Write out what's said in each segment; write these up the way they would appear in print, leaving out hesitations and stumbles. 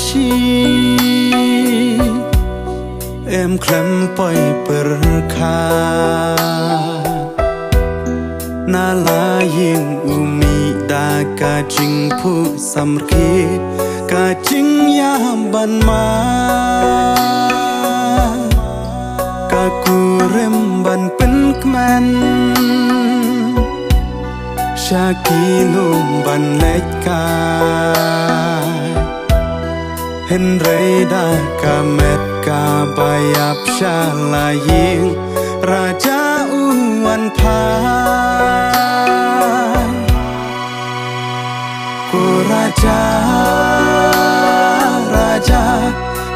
ชีเอ็มคลำปล่อยเปิดคานาลายิงอุมีดากาจิงผู้สำคีกาจิงยามบันมากากูเริ่มบันเป็นกมันชากีลุมบันเล็กกาเห็นไรได้กาเม็ดกาบายับชาลายิงราชาอุวันพากูราชา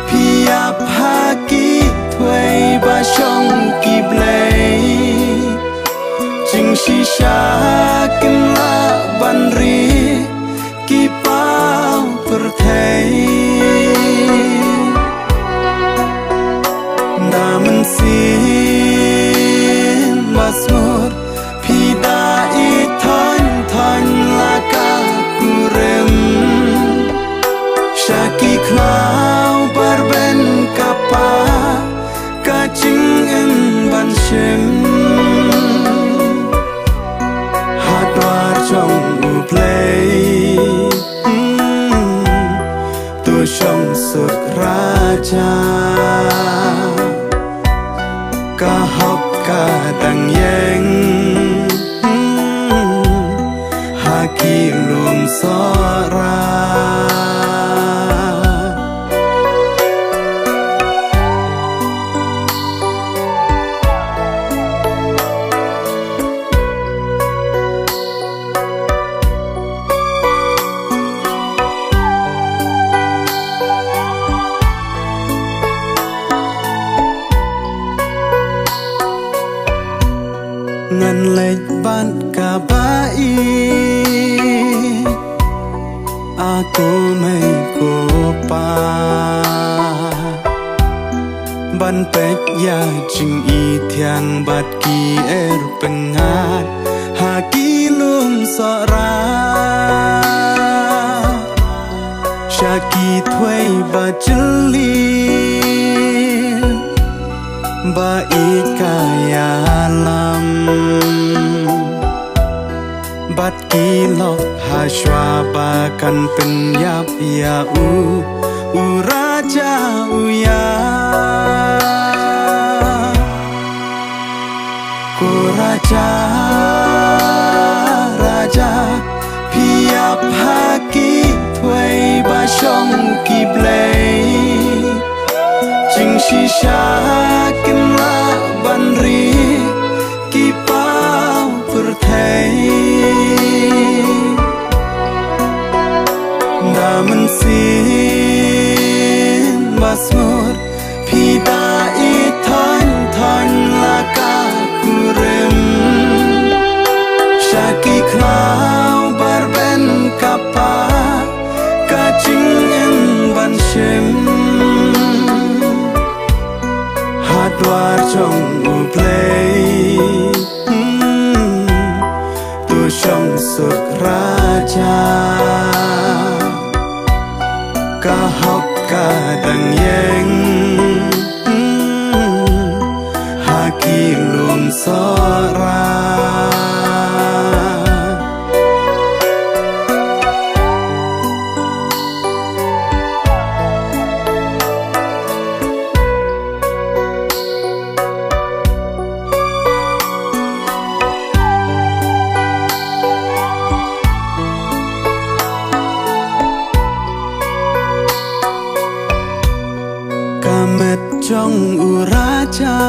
พี่ยับฮากีถวยบาชงกีเบลจิงชิชากิมลาบันรีกีเป้าประเทศนามันสีมาสมุดพี่ดาอีทันลากากูเรมชากีคลาวบาร์เบนกาปากาจิงอินบันเชมหาดวาร์จงอุเพลย์ตัวช่องสุดราชากาฮอกกาดังเยงหากีลวมสอราเงินเล็กบ้านกาบาอีอากูไม่กูปาบันเป็ดยาจิงอีเทียงบัดกีเอรเป็นงาดหากีลุมสราชากีถวยบาจิลีบาอีกายาลัมบัดกีลอกหาชวาบากันเป็นยับยาอูราชาอุยากูราชาพี่ยับฮากีถวยบาชงกีเบลจิงชิชากิมลาบันรีกีเป้าประเทศนามันสีบาสมุดพี่ดาอีทันลากากูเรมชากีคลาวบาร์เบนกาปากาจิงอินบันเชมหาดวาร์จงอุเพลย์ตัวช่องสุดราชากาฮอกกาดังเยงหากีลวมสรา เม็ดจ้องอุราชา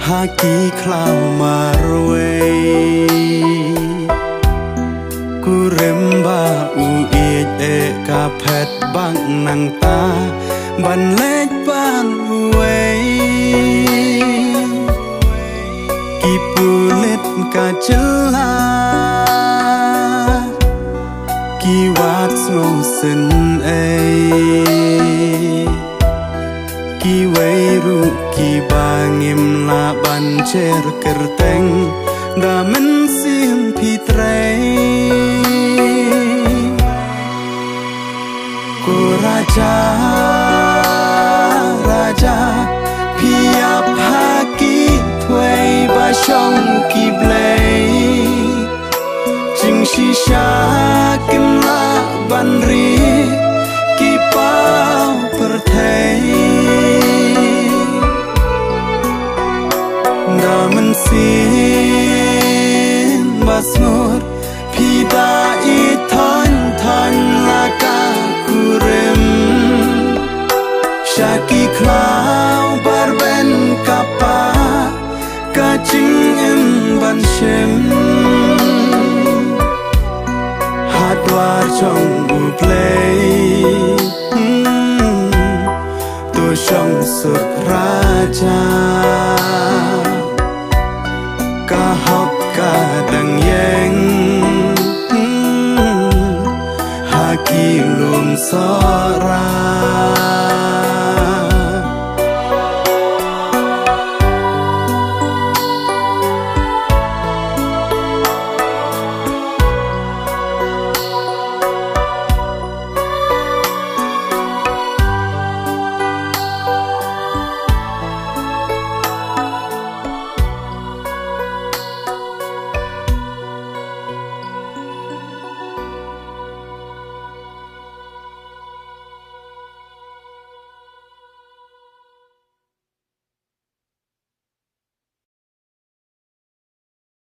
หากีคลาวมารวยกูเริมบาอูเอียเอกาแพทบังนังตาบันเล็กบ้านเวยกีปูเล็ดกาจลากีวาดสมองสินกีไว้รูกีบางอิมลาบันเชรกระเตงดามันเสียมพี่เตร Raja Pia Pagi Thuê Ba Sông Kỳ Blei Chính Sĩ Xa Kim La Ban Ri Kỳ Bao Per Thầy Da Men Sin Bas Ngur Pida I Thon Thon La Ka Kurem Shaki Klau Barben Kapa Kaching Em Ban Shem Hadwar Chong Bu Play Tu Shong Suk Raja Ka Hop Ka Dang Yeng Haki Lum Sora